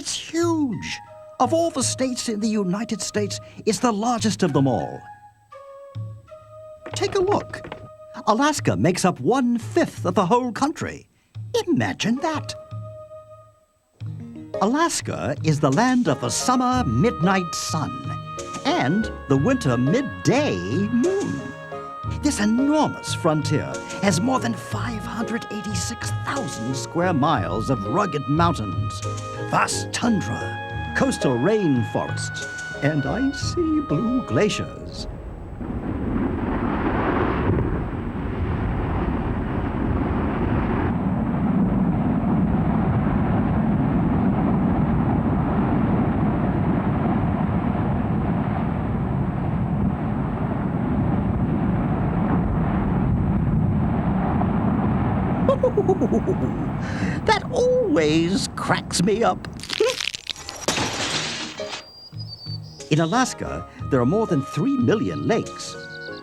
it's huge. Of all the states in the United States, it's the largest of them all. Take a look. Alaska makes up 1/5 of the whole country. Imagine that. Alaska is the land of the summer midnight sun and the winter midday moon. This enormous frontier has more than 586,000 square miles of rugged mountains, vast tundra, coastal rainforests, and icy blue glaciers. That always cracks me up. In Alaska, there are more than 3 million lakes.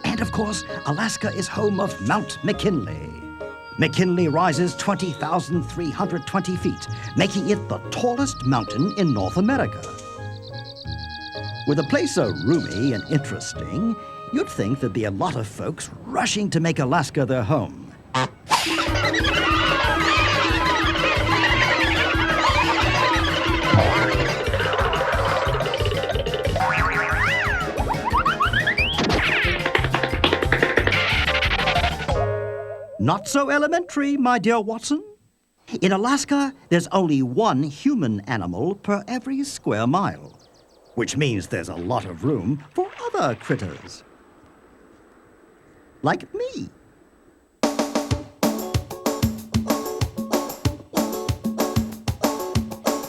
And of course, Alaska is home of Mount McKinley. McKinley rises 20,320 feet, making it the tallest mountain in North America. With a place so roomy and interesting, you'd think there'd be a lot of folks rushing to make Alaska their home. Not so elementary, my dear Watson. In Alaska, there's only one human animal per every square mile, which means there's a lot of room for other critters. Like me.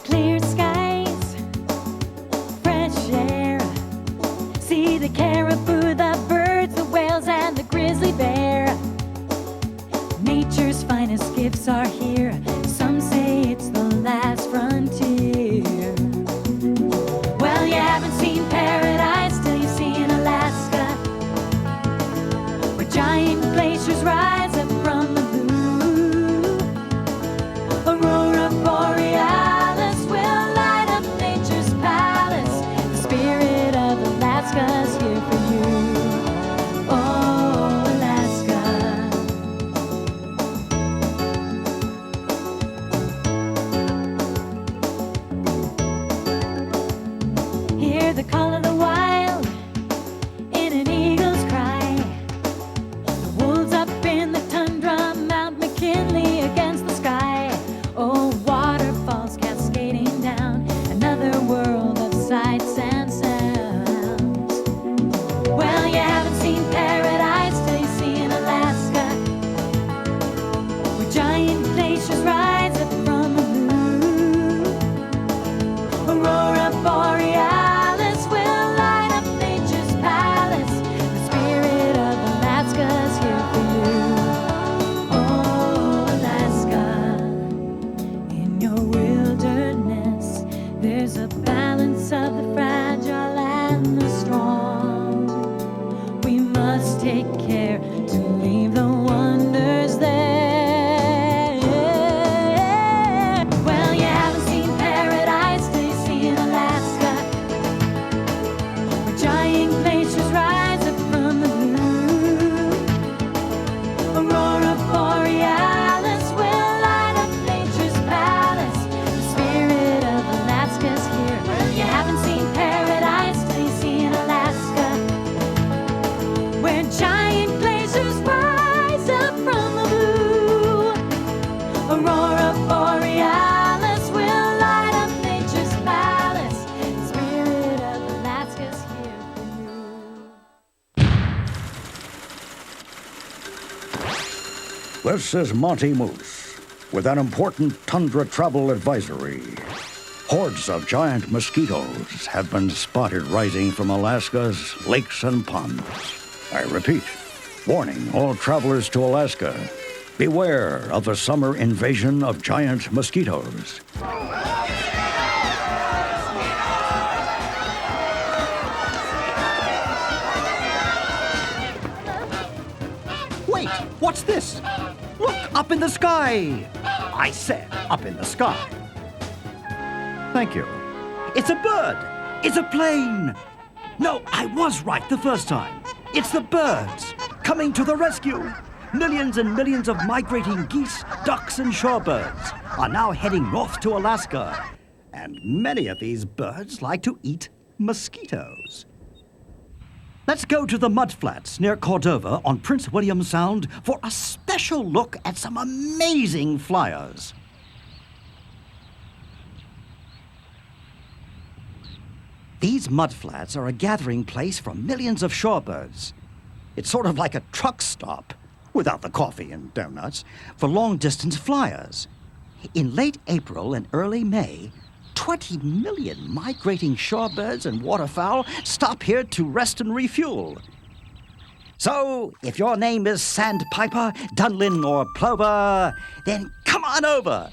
Clear skies, fresh air. See the caribou, the birds, the whales, and the grizzly bear. Nature's finest gifts are here. Some say it's the last frontier. Well, you haven't seen paradise till you've seen Alaska, where giant glaciers rise up from the blue. Aurora borealis will light up nature's palace. The spirit of Alaska's here for you. Oh, Alaska. Hear the call of the wild in an eagle's cry. The wolves up in the tundra, Mount McKinley against the sky. Oh, waterfalls cascading down, another world of sights and sounds. Well, you haven't seen paradise till you've seen Alaska, where giant glaciers rise up from the blue. Aurora borealis will light up nature's palace. The spirit of Alaska's here for you. Oh, Alaska. In your wilderness, there's a balance of the fragile and the strong. We must take care to leave the wonders there. Well, you haven't seen paradise till you've seen Alaska, where giant glaciers rise up from the blue. Aurora borealis will light up nature's palace. The spirit of Alaska's here. Well, you haven't seen paradise till you've seen Alaska, where giant glaciers rise up from the blue. Aurora borealis will light up nature's palace. The spirit of Alaska's here for you. This is Monty Moose with an important tundra travel advisory. Hordes of giant mosquitoes have been spotted rising from Alaska's lakes and ponds. I repeat, warning all travelers to Alaska. Beware of the summer invasion of giant mosquitoes. Wait, what's this? Look, up in the sky! I said up in the sky. thank you. It's a bird! It's a plane! No, I was right the first time. It's the birds coming to the rescue. Millions and millions of migrating geese, ducks, and shorebirds are now heading north to Alaska. And many of these birds like to eat mosquitoes. Let's go to the mudflats near Cordova on Prince William Sound for a special look at some amazing flyers. These mudflats are a gathering place for millions of shorebirds. It's sort of like a truck stop, without the coffee and donuts, for long-distance flyers. In late April and early May, 20 million migrating shorebirds and waterfowl stop here to rest and refuel. So, if your name is Sandpiper, Dunlin, or Plover, then come on over.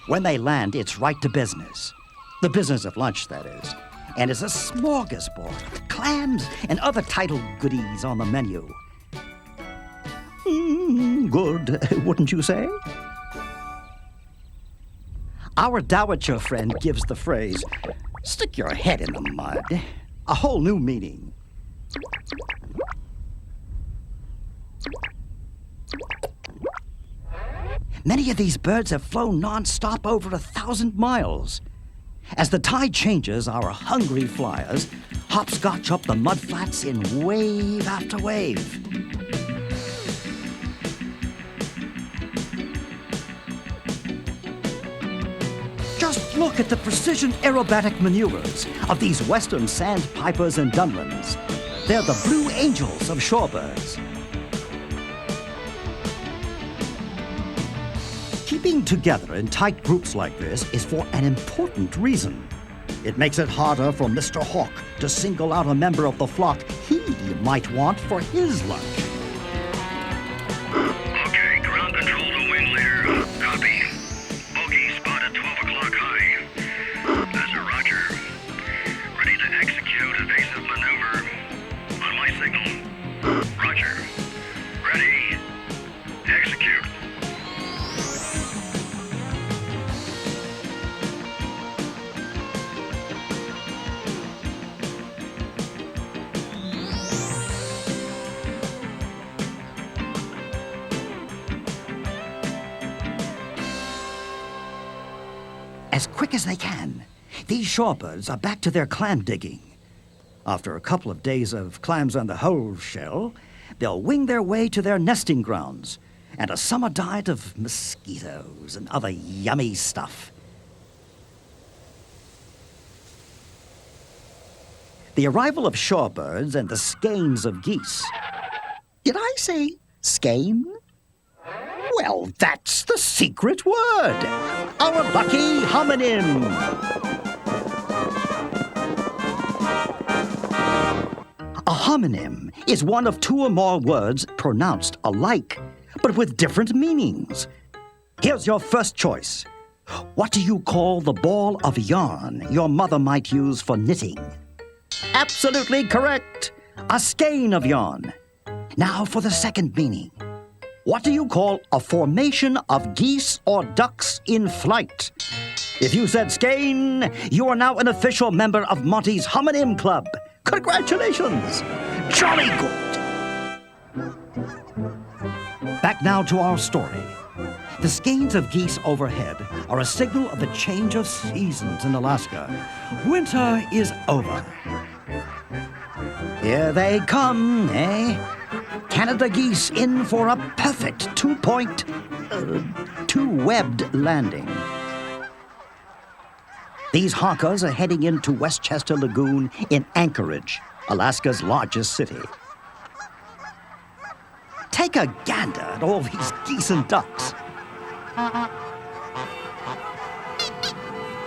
When they land, it's right to business. The business of lunch, that is. And it's a smorgasbord of clams and other titled goodies on the menu. Good, wouldn't you say? Our dowager friend gives the phrase, "Stick your head in the mud," a whole new meaning. Many of these birds have flown non-stop over 1,000 miles. As the tide changes, our hungry flyers hopscotch up the mudflats in wave after wave. Just look at the precision aerobatic maneuvers of these western sandpipers and dunlins. They're the blue angels of shorebirds. Keeping together in tight groups like this is for an important reason. It makes it harder for Mr. Hawk to single out a member of the flock he might want for his lunch. Okay, ground control to wing leader. Copy. Bogey spotted 12 o'clock high. That's a roger. Ready to execute evasive maneuver. On my signal. Roger. Ready. Execute. As quick as they can, these shorebirds are back to their clam digging. After a couple of days of clams on the whole shell, they'll wing their way to their nesting grounds and a summer diet of mosquitoes and other yummy stuff. The arrival of shorebirds and the skeins of geese. Did I say skein? Well, that's the secret word. Our lucky homonym. A homonym is one of two or more words pronounced alike, but with different meanings. Here's your first choice. What do you call the ball of yarn your mother might use for knitting? Absolutely correct. A skein of yarn. Now for the second meaning. What do you call a formation of geese or ducks in flight? If you said skein, you are now an official member of Monty's Homonym Club. Congratulations! Jolly good! Back now to our story. The skeins of geese overhead are a signal of the change of seasons in Alaska. Winter is over. Here they come, eh? Canada geese in for a perfect two-webbed landing. These hawkers are heading into Westchester Lagoon in Anchorage, Alaska's largest city. Take a gander at all these geese and ducks.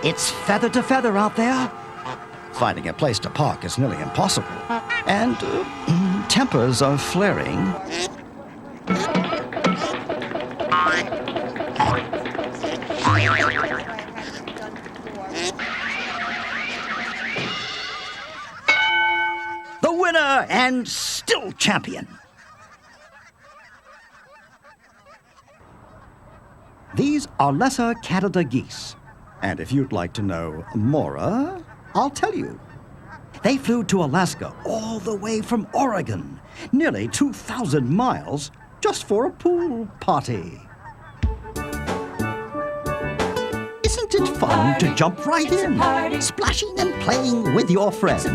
It's feather to feather out there. Finding a place to park is nearly impossible. And tempers are flaring. The winner and still champion. These are lesser Canada geese. And if you'd like to know more, I'll tell you. They flew to Alaska all the way from Oregon, nearly 2,000 miles, just for a pool party. Isn't it fun to jump right in, splashing and playing with your friends?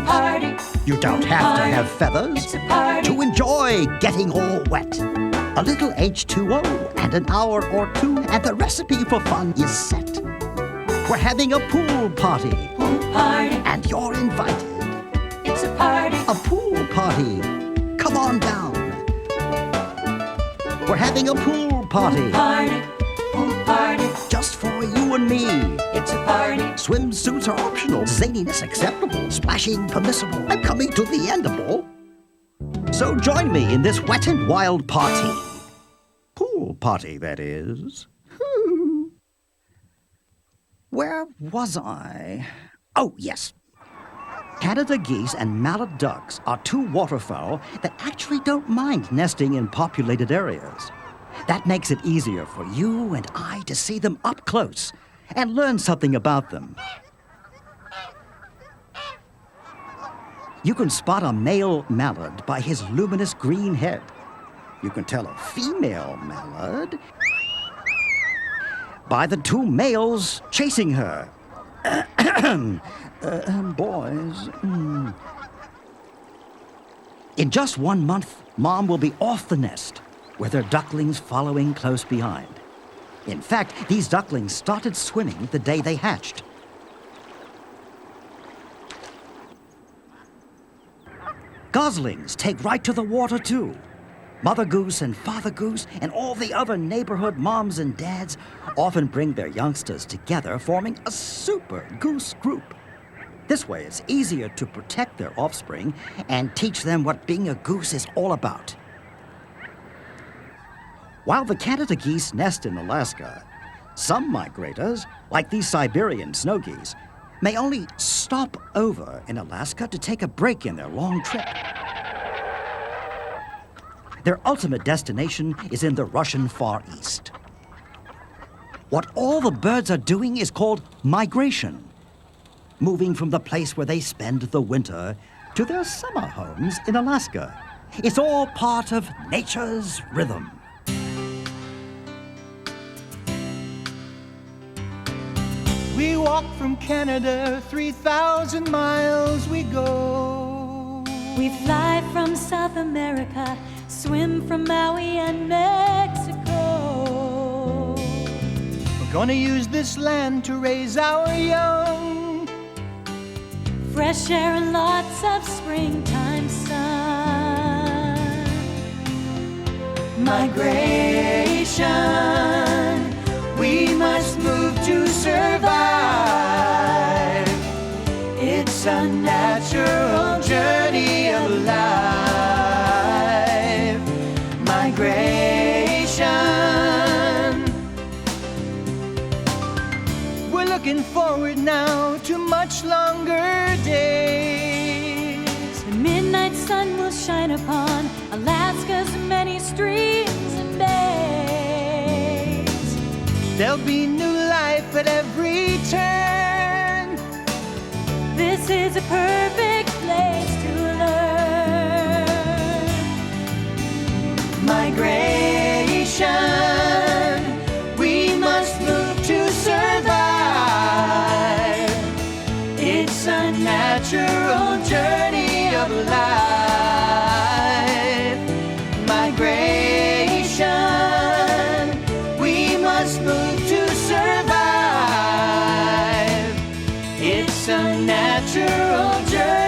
You don't have to have feathers to enjoy getting all wet. A little H2O and an hour or two, and the recipe for fun is set. We're having a pool party, and you're invited. It's a party. A pool party. Come on down. We're having a pool party. Pool party. Just for you and me. It's a party. Swimsuits are optional. Zaniness acceptable. Splashing permissible. I'm coming to the endable. So join me in this wet and wild party. Pool party, that is. Where was I? Oh, yes. Canada geese and mallard ducks are two waterfowl that actually don't mind nesting in populated areas. That makes it easier for you and I to see them up close and learn something about them. You can spot a male mallard by his luminous green head. You can tell a female mallard by the two males chasing her. Boys. In just 1 month, Mom will be off the nest, with her ducklings following close behind. In fact, these ducklings started swimming the day they hatched. Goslings take right to the water, too. Mother goose and father goose and all the other neighborhood moms and dads often bring their youngsters together, forming a super goose group. This way, it's easier to protect their offspring and teach them what being a goose is all about. While the Canada geese nest in Alaska, some migrators, like these Siberian snow geese, may only stop over in Alaska to take a break in their long trip. Their ultimate destination is in the Russian Far East. What all the birds are doing is called migration, moving from the place where they spend the winter to their summer homes in Alaska. It's all part of nature's rhythm. We walk from Canada, 3,000 miles we go. We fly from South America, swim from Maui and Mexico. We're gonna use this land to raise our young. Fresh air and lots of springtime sun. Migration, we must move to survive. It's a natural journey of life. Migration. We're looking forward now to much longer days. The midnight sun will shine upon Alaska's many streams and bays. There'll be new life at every turn. This is a perfect place to learn. Migration, we must move to survive. It's a natural journey of life. Migration, we must move to survive. It's a natural journey.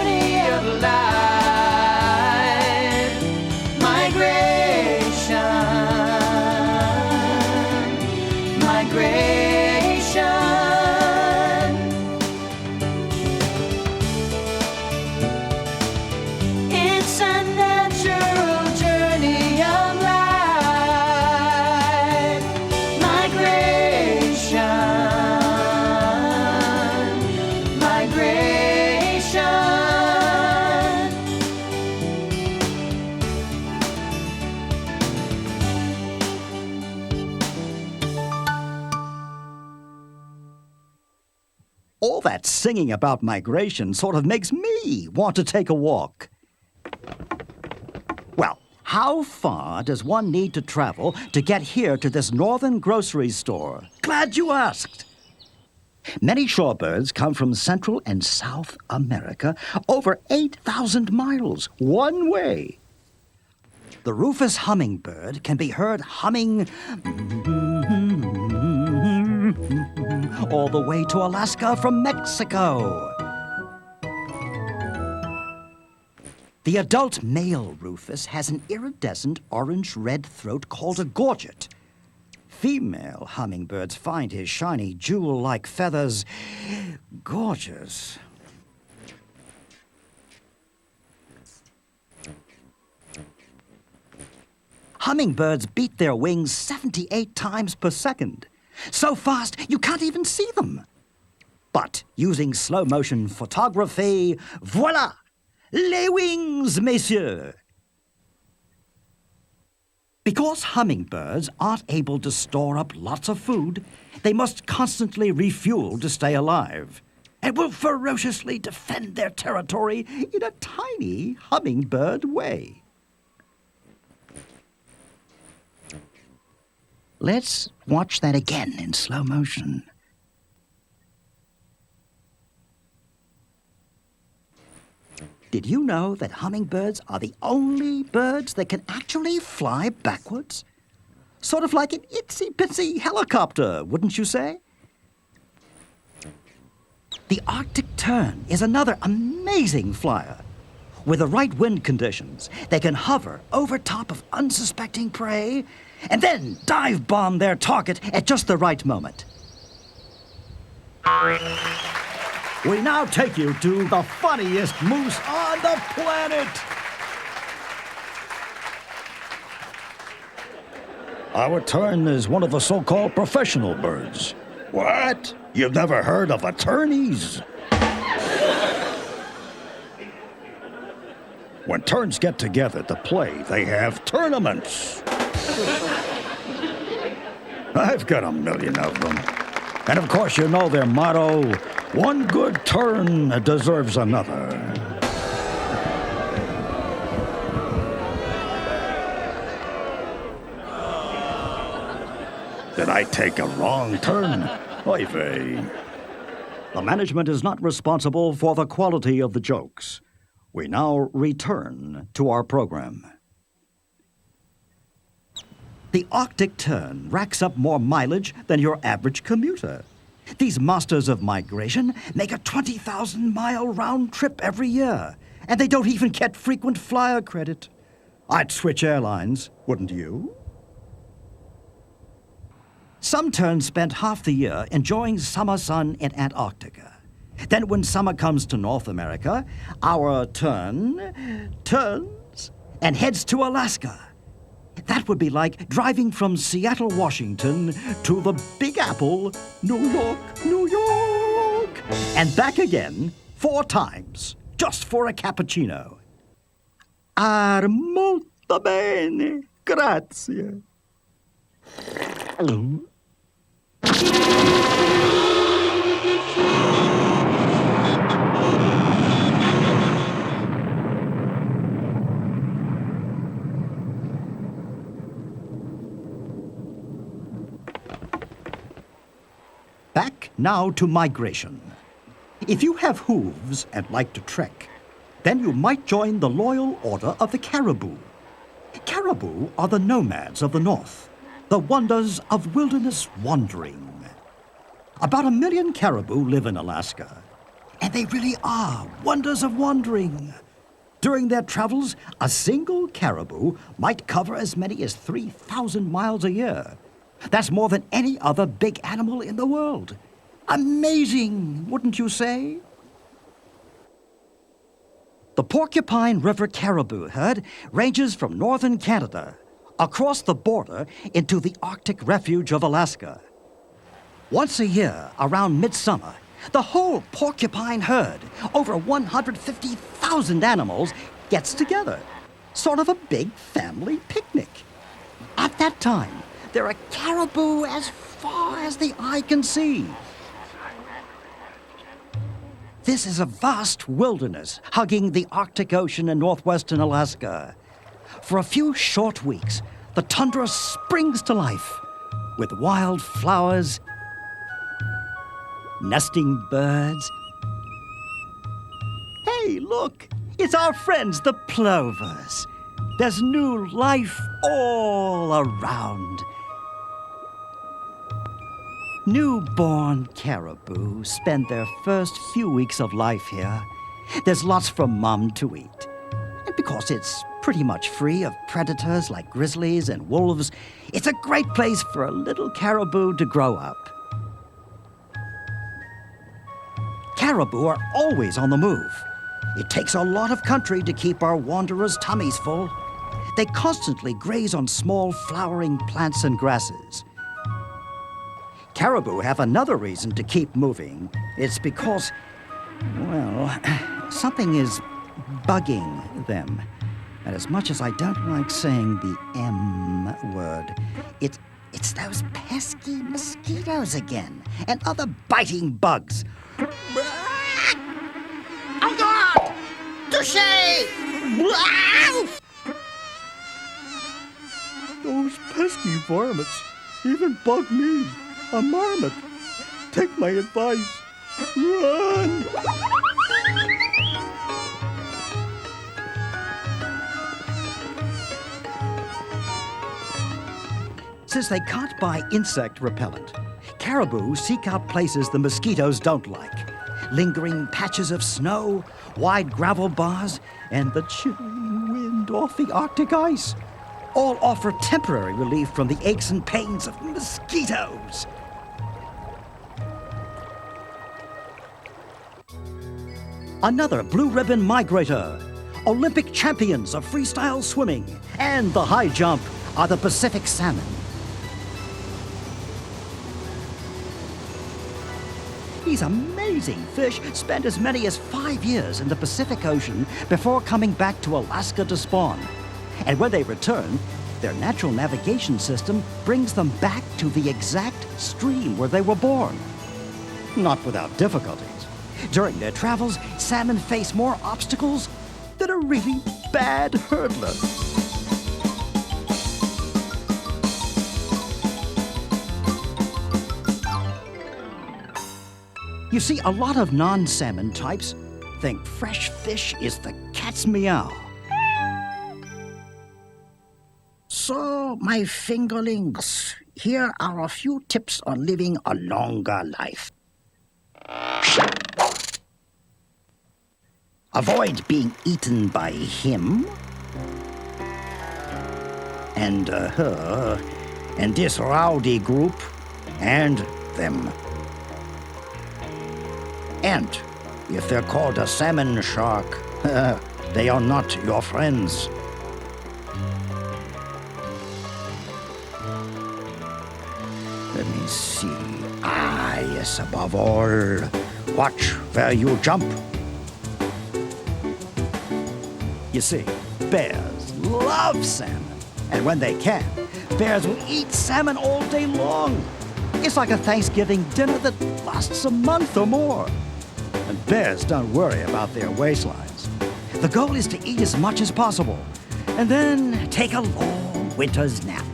All that singing about migration sort of makes me want to take a walk. Well, how far does one need to travel to get here to this northern grocery store? Glad you asked. Many shorebirds come from Central and South America, over 8,000 miles, one way. The rufous hummingbird can be heard humming all the way to Alaska from Mexico. The adult male rufous has an iridescent orange-red throat called a gorget. Female hummingbirds find his shiny jewel-like feathers gorgeous. Hummingbirds beat their wings 78 times per second. So fast, you can't even see them. But using slow-motion photography, voila! Les wings, messieurs! Because hummingbirds aren't able to store up lots of food, they must constantly refuel to stay alive, and will ferociously defend their territory in a tiny hummingbird way. Let's watch that again in slow motion. Did you know that hummingbirds are the only birds that can actually fly backwards? Sort of like an itsy-bitsy helicopter, wouldn't you say? The Arctic tern is another amazing flyer. With the right wind conditions, they can hover over top of unsuspecting prey and then dive bomb their target at just the right moment. We now take you to the funniest moose on the planet. Our tern is one of the so-called professional birds. What? You've never heard of attorneys? When terns get together to play, they have tournaments. I've got a million of them. And of course, you know their motto, one good turn deserves another. Did I take a wrong turn? Oy vey. The management is not responsible for the quality of the jokes. We now return to our program. The Arctic tern racks up more mileage than your average commuter. These masters of migration make a 20,000-mile round trip every year, and they don't even get frequent flyer credit. I'd switch airlines, wouldn't you? Some terns spend half the year enjoying summer sun in Antarctica. Then when summer comes to North America, our tern turns and heads to Alaska. That would be like driving from Seattle, Washington to the Big Apple, New York, New York, and back again 4 times, just for a cappuccino. Molto bene, grazie. Back now to migration. If you have hooves and like to trek, then you might join the Loyal Order of the Caribou. Caribou are the nomads of the north, the wonders of wilderness wandering. About 1 million caribou live in Alaska, and they really are wonders of wandering. During their travels, a single caribou might cover as many as 3,000 miles a year. That's more than any other big animal in the world. Amazing, wouldn't you say? The Porcupine River caribou herd ranges from northern Canada, across the border into the Arctic refuge of Alaska. Once a year, around midsummer, the whole porcupine herd, over 150,000 animals, gets together. Sort of a big family picnic. At that time, there are caribou as far as the eye can see. This is a vast wilderness hugging the Arctic Ocean in northwestern Alaska. For a few short weeks, the tundra springs to life with wild flowers, nesting birds. Hey, look! It's our friends, the plovers. There's new life all around. Newborn caribou spend their first few weeks of life here. There's lots for Mom to eat. And because it's pretty much free of predators like grizzlies and wolves, it's a great place for a little caribou to grow up. Caribou are always on the move. It takes a lot of country to keep our wanderers' tummies full. They constantly graze on small flowering plants and grasses. Caribou have another reason to keep moving. It's because, well, something is bugging them. And as much as I don't like saying the M word, it's those pesky mosquitoes again, and other biting bugs. Oh God! Touché! Those pesky varmints even bug me, a marmot. Take my advice. Run! Since they can't buy insect repellent, caribou seek out places the mosquitoes don't like. Lingering patches of snow, wide gravel bars, and the chilling wind off the Arctic ice all offer temporary relief from the aches and pains of mosquitoes. Another blue ribbon migrator, Olympic champions of freestyle swimming and the high jump are the Pacific salmon. These amazing fish spend as many as 5 years in the Pacific Ocean before coming back to Alaska to spawn. And when they return, their natural navigation system brings them back to the exact stream where they were born. Not without difficulties. During their travels, salmon face more obstacles than a really bad hurdler. You see, a lot of non-salmon types think fresh fish is the cat's meow. So, my fingerlings, here are a few tips on living a longer life. Avoid being eaten by him and her and this rowdy group and them. And if they're called a salmon shark, they are not your friends. Let me see. Yes, above all, watch where you jump. You see, bears love salmon. And when they can, bears will eat salmon all day long. It's like a Thanksgiving dinner that lasts a month or more. And bears don't worry about their waistlines. The goal is to eat as much as possible, and then take a long winter's nap.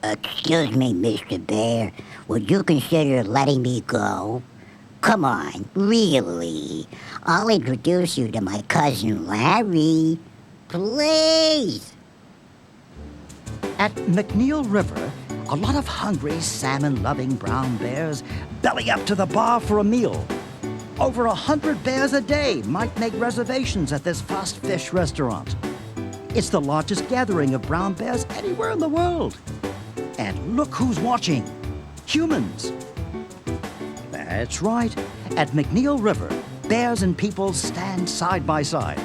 Excuse me, Mr. Bear. Would you consider letting me go? Come on, really. I'll introduce you to my cousin Larry. Please. At McNeil River, a lot of hungry, salmon-loving brown bears belly up to the bar for a meal. Over 100 bears a day might make reservations at this fast fish restaurant. It's the largest gathering of brown bears anywhere in the world. And look who's watching. Humans. That's right. At McNeil River, bears and people stand side by side.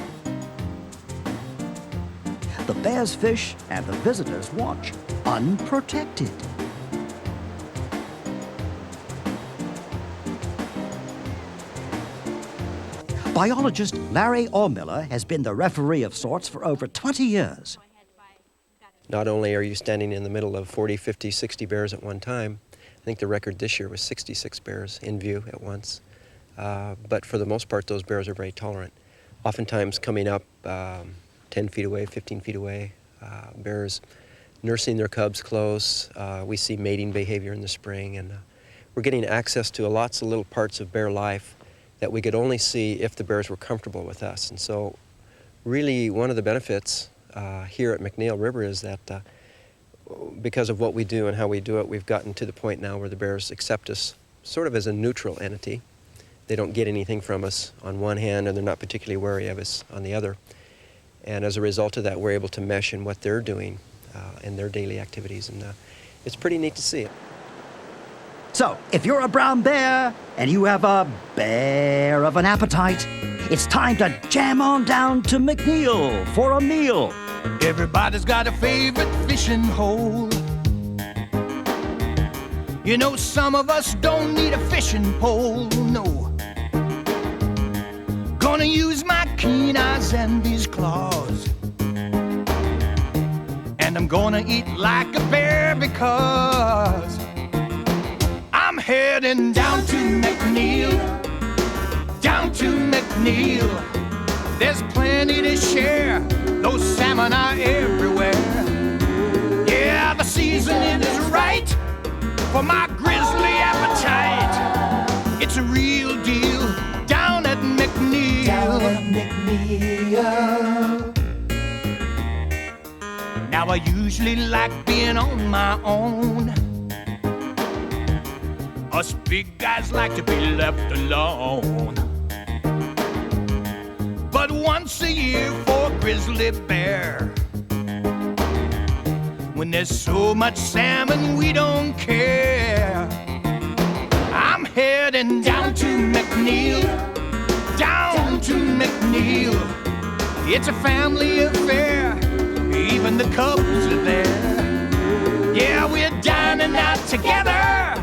The bears fish and the visitors watch, unprotected. Biologist Larry Allmiller has been the referee of sorts for over 20 years. Not only are you standing in the middle of 40, 50, 60 bears at one time, I think the record this year was 66 bears in view at once. But for the most part, those bears are very tolerant. Oftentimes coming up 10 feet away, 15 feet away, bears nursing their cubs close. We see mating behavior in the spring, and we're getting access to lots of little parts of bear life that we could only see if the bears were comfortable with us. And so really one of the benefits here at McNeil River is that because of what we do and how we do it, we've gotten to the point now where the bears accept us sort of as a neutral entity. They don't get anything from us on one hand, and they're not particularly wary of us on the other. And as a result of that, we're able to mesh in what they're doing in their daily activities, and it's pretty neat to see it. So, if you're a brown bear and you have a bear of an appetite, it's time to jam on down to McNeil for a meal. Everybody's got a favorite fishing hole. You know, some of us don't need a fishing pole, no. Gonna use my keen eyes and these claws, and I'm gonna eat like a bear because I'm heading down to McNeil, down to McNeil. There's plenty to share, those salmon are everywhere. Yeah, the seasoning is right for my grizzly appetite. It's a real deal down at McNeil. Down at McNeil. Now I usually like being on my own. Us big guys like to be left alone. But once a year for a grizzly bear, when there's so much salmon we don't care, I'm heading down to McNeil, down to McNeil. It's a family affair, even the cubs are there. Yeah, we're dining out together,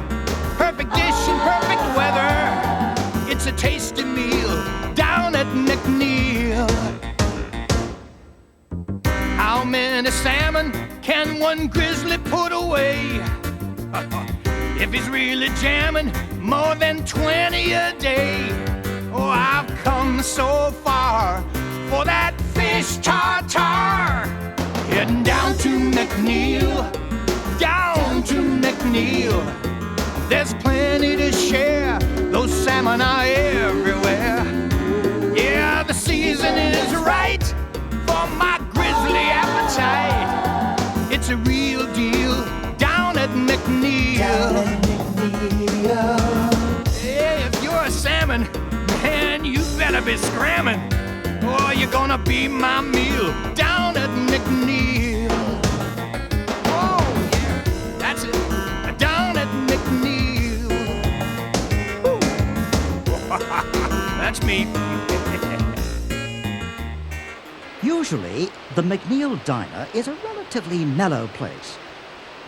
perfect dish and perfect weather. It's a tasty meal down at McNeil. How many salmon can one grizzly put away? If he's really jamming, more than 20 a day. Oh, I've come so far for that fish tartare. Heading down to McNeil, down to McNeil. There's plenty to share, those salmon are everywhere. Yeah, the season is right for my grizzly appetite. It's a real deal down at McNeil. Hey, if you're a salmon, man, you better be scramming, or you're gonna be my meal down at McNeil. Oh, yeah, that's it, down at McNeil. That's me. Usually, the McNeil Diner is a relatively mellow place.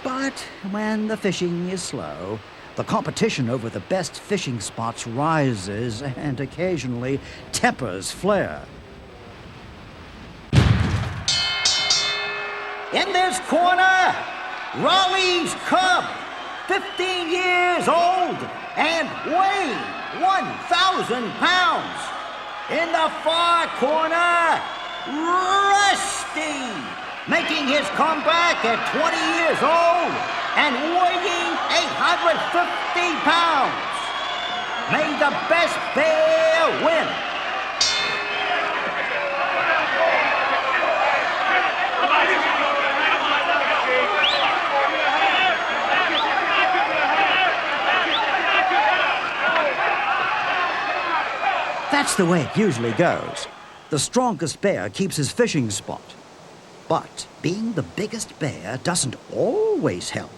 But when the fishing is slow, the competition over the best fishing spots rises and occasionally tempers flair. In this corner, Raleigh's cub, 15 years old and weighing 1,000 pounds. In the far corner, Rusty, making his comeback at 20 years old and weighing 850 pounds. May the best bear win. That's the way it usually goes. The strongest bear keeps his fishing spot. But being the biggest bear doesn't always help.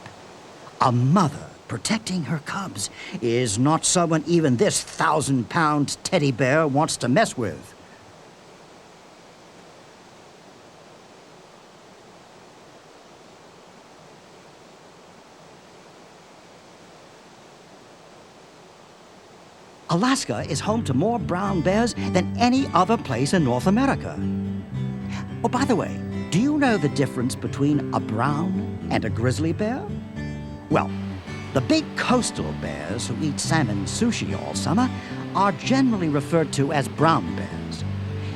A mother protecting her cubs is not someone even this 1,000-pound teddy bear wants to mess with. Alaska is home to more brown bears than any other place in North America. Oh, by the way, do you know the difference between a brown and a grizzly bear? Well, The big coastal bears who eat salmon sushi all summer are generally referred to as brown bears.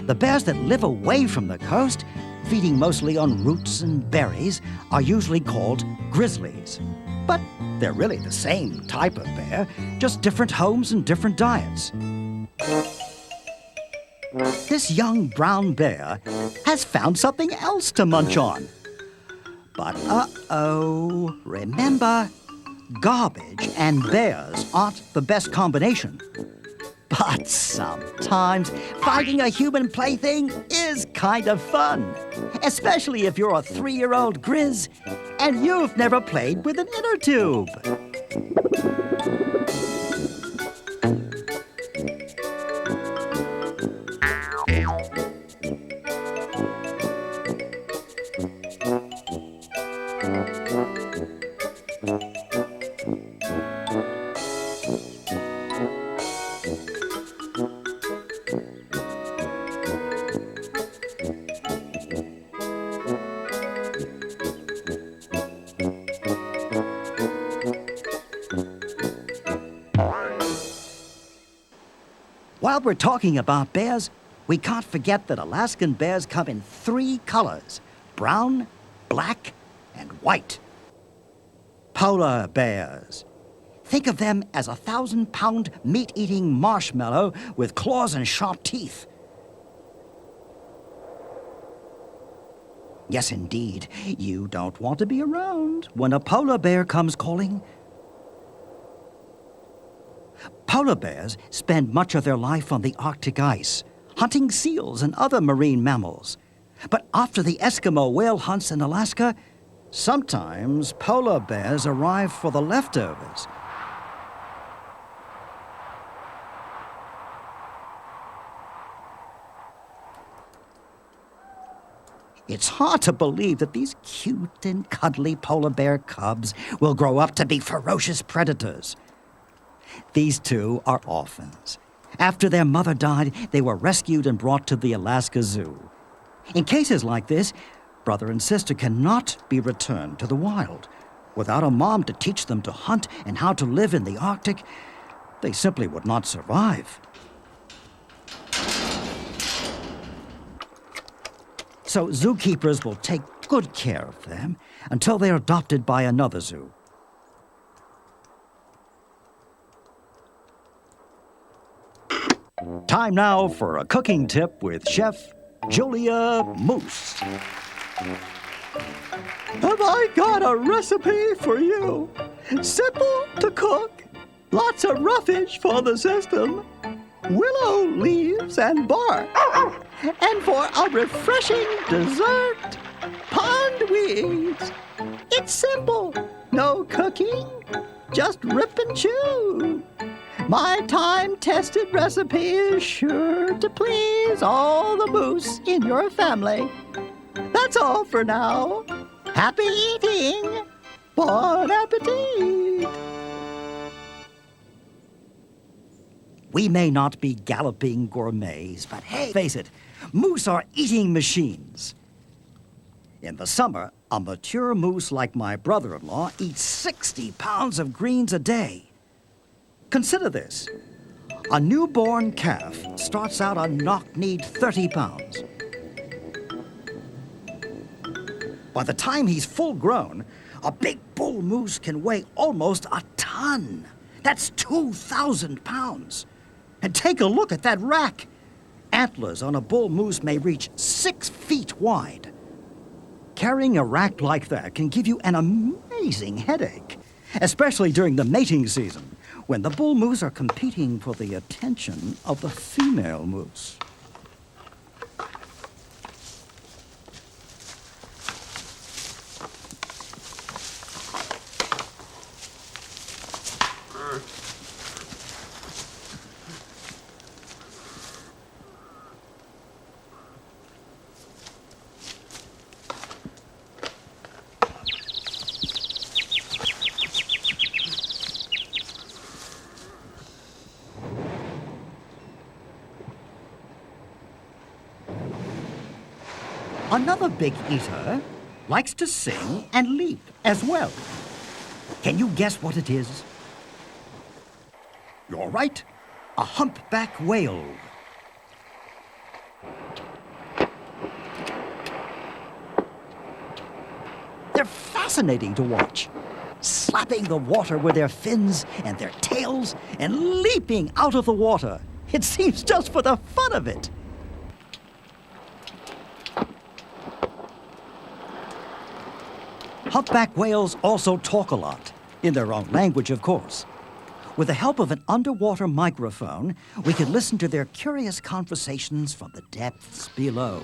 The bears that live away from the coast, feeding mostly on roots and berries, are usually called grizzlies. But they're really the same type of bear, just different homes and different diets. This young brown bear has found something else to munch on. But uh-oh, remember, garbage and bears aren't the best combination. But sometimes finding a human plaything is kind of fun, especially if you're a 3-year-old Grizz and you've never played with an inner tube. While we're talking about bears, we can't forget that Alaskan bears come in 3 colors: brown, black, and white. Polar bears. Think of them as a 1,000-pound meat-eating marshmallow with claws and sharp teeth. Yes, indeed, you don't want to be around when a polar bear comes calling. Polar bears spend much of their life on the Arctic ice, hunting seals and other marine mammals. But after the Eskimo whale hunts in Alaska, sometimes polar bears arrive for the leftovers. It's hard to believe that these cute and cuddly polar bear cubs will grow up to be ferocious predators. These 2 are orphans. After their mother died, they were rescued and brought to the Alaska Zoo. In cases like this, brother and sister cannot be returned to the wild. Without a mom to teach them to hunt and how to live in the Arctic, they simply would not survive. So zookeepers will take good care of them until they're adopted by another zoo. Time now for a cooking tip with Chef Julia Moose. Have I got a recipe for you? Simple to cook, lots of roughage for the system, willow leaves and bark, and for a refreshing dessert, pond weeds. It's simple, no cooking, just rip and chew. My time-tested recipe is sure to please all the moose in your family. That's all for now. Happy eating! Bon appetit! We may not be galloping gourmets, but hey, face it, moose are eating machines. In the summer, a mature moose like my brother-in-law eats 60 pounds of greens a day. Consider this. A newborn calf starts out a knock-kneed 30 pounds. By the time he's full grown, a big bull moose can weigh almost a ton. That's 2,000 pounds. And take a look at that rack. Antlers on a bull moose may reach 6 feet wide. Carrying a rack like that can give you an amazing headache, especially during the mating season, when the bull moose are competing for the attention of the female moose. Another big eater likes to sing and leap as well. Can you guess what it is? You're right. A humpback whale. They're fascinating to watch, slapping the water with their fins and their tails and leaping out of the water. It seems just for the fun of it. Humpback whales also talk a lot, in their own language, of course. With the help of an underwater microphone, we can listen to their curious conversations from the depths below.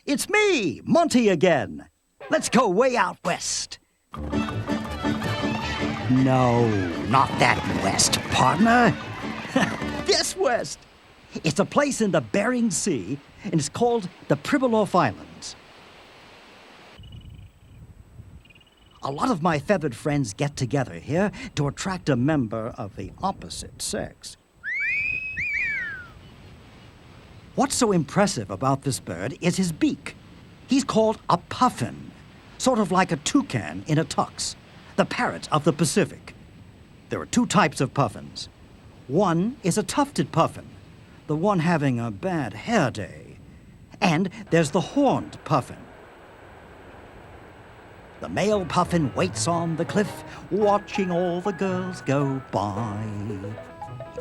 It's me, Monty again. Let's go way out west. No, not that west, partner. This west. It's a place in the Bering Sea, and it's called the Pribilof Islands. A lot of my feathered friends get together here to attract a member of the opposite sex. What's so impressive about this bird is his beak. He's called a puffin, sort of like a toucan in a tux, the parrot of the Pacific. There are two types of puffins. One is a tufted puffin, the one having a bad hair day. And there's the horned puffin. The male puffin waits on the cliff, watching all the girls go by.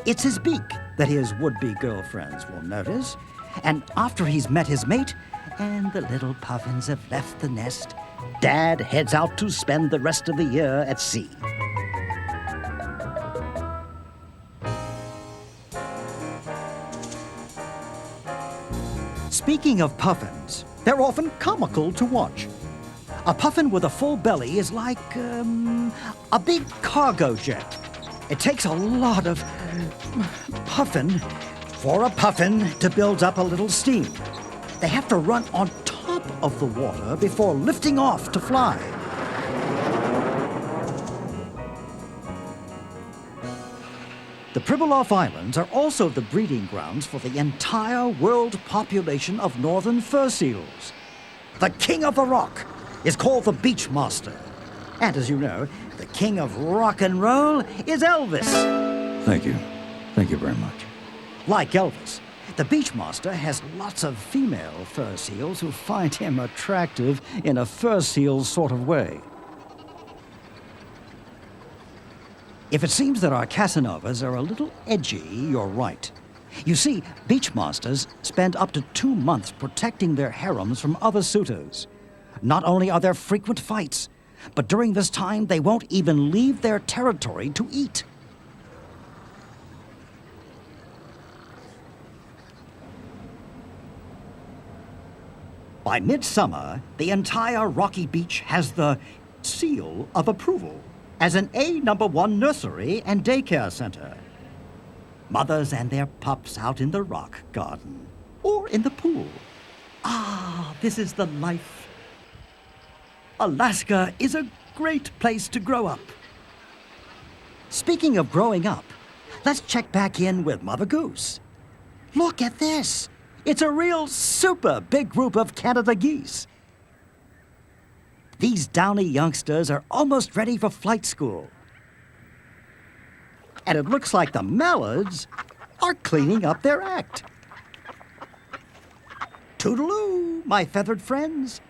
It's his beak that his would-be girlfriends will notice, and after he's met his mate and the little puffins have left the nest, Dad heads out to spend the rest of the year at sea. Speaking of puffins, they're often comical to watch. A puffin with a full belly is like a big cargo jet. It takes a lot of puffin for a puffin to build up a little steam. They have to run on top of the water before lifting off to fly. The Pribilof Islands are also the breeding grounds for the entire world population of northern fur seals. The king of the rock is called the Beachmaster. And as you know, the king of rock and roll is Elvis. Thank you. Thank you very much. Like Elvis, the Beachmaster has lots of female fur seals who find him attractive in a fur seal sort of way. If it seems that our Casanovas are a little edgy, you're right. You see, Beachmasters spend up to 2 months protecting their harems from other suitors. Not only are there frequent fights, but during this time they won't even leave their territory to eat. By midsummer, the entire rocky beach has the seal of approval as an A1 nursery and daycare center. Mothers and their pups out in the rock garden or in the pool. Ah, this is the life. Alaska is a great place to grow up. Speaking of growing up, let's check back in with Mother Goose. Look at this. It's a real super big group of Canada geese. These downy youngsters are almost ready for flight school. And it looks like the mallards are cleaning up their act. Toodaloo, my feathered friends.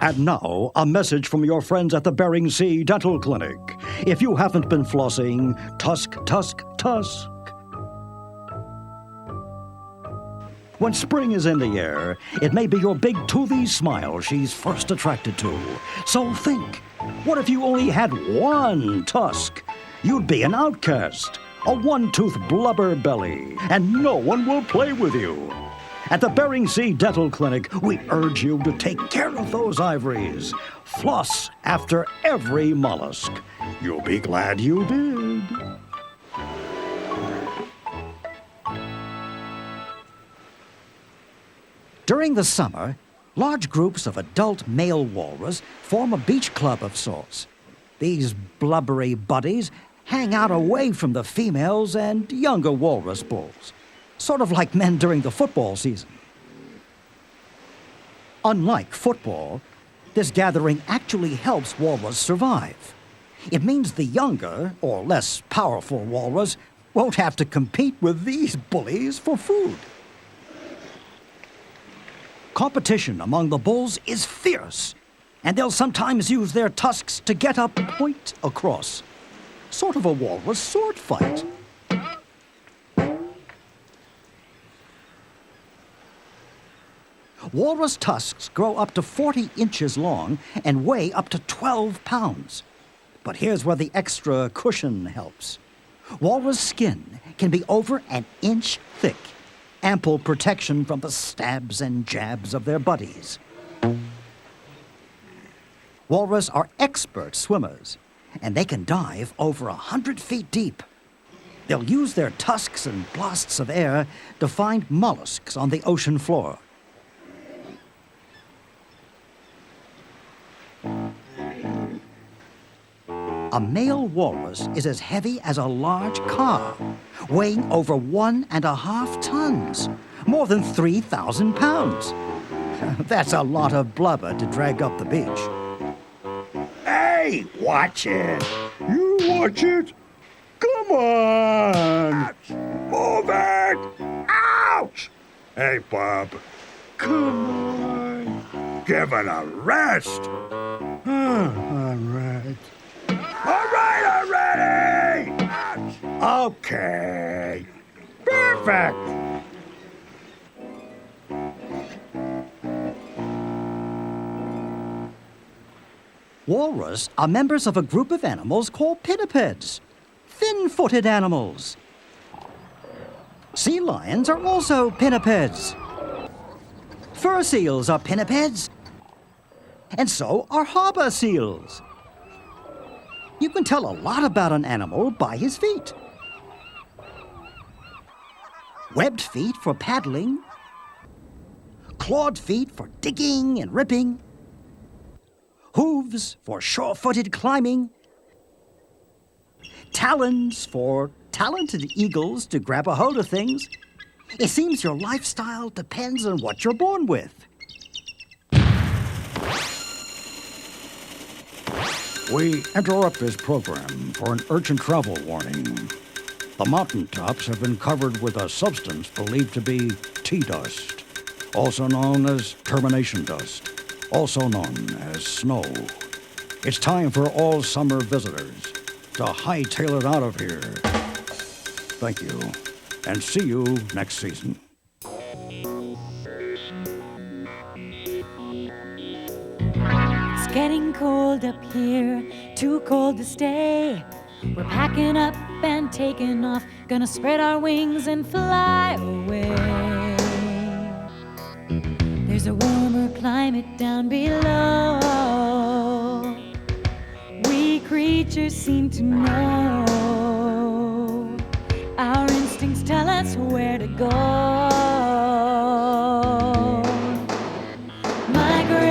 And now, a message from your friends at the Bering Sea Dental Clinic. If you haven't been flossing, tusk, tusk, tusk. When spring is in the air, it may be your big toothy smile she's first attracted to. So think, what if you only had one tusk? You'd be an outcast, a one-tooth blubber belly, and no one will play with you. At the Bering Sea Dental Clinic, we urge you to take care of those ivories. Floss after every mollusk. You'll be glad you did. During the summer, large groups of adult male walrus form a beach club of sorts. These blubbery buddies hang out away from the females and younger walrus bulls, sort of like men during the football season. Unlike football, this gathering actually helps walrus survive. It means the younger, or less powerful walrus won't have to compete with these bullies for food. Competition among the bulls is fierce, and they'll sometimes use their tusks to get a point across. Sort of a walrus sword fight. Walrus tusks grow up to 40 inches long and weigh up to 12 pounds. But here's where the extra cushion helps. Walrus skin can be over an inch thick. Ample protection from the stabs and jabs of their buddies. Walrus are expert swimmers, and they can dive over 100 feet deep. They'll use their tusks and blasts of air to find mollusks on the ocean floor. A male walrus is as heavy as a large car, weighing over 1.5 tons, more than 3,000 pounds. That's a lot of blubber to drag up the beach. Hey, watch it. You watch it. Come on. Ouch. Move it. Ouch. Hey, Bob. Come on. Give it a rest. All right. All right already! Okay. Perfect. Walrus are members of a group of animals called pinnipeds, fin-footed animals. Sea lions are also pinnipeds. Fur seals are pinnipeds. And so are harbor seals. You can tell a lot about an animal by his feet. Webbed feet for paddling, clawed feet for digging and ripping, hooves for sure-footed climbing, talons for talented eagles to grab a hold of things. It seems your lifestyle depends on what you're born with. We interrupt this program for an urgent travel warning. The mountaintops have been covered with a substance believed to be tea dust, also known as termination dust, also known as snow. It's time for all summer visitors to hightail it out of here. Thank you, and see you next season. It's getting cold up here, too cold to stay. We're packing up and taking off, gonna spread our wings and fly away. There's a warmer climate down below. We creatures seem to know. Our instincts tell us where to go. Migrate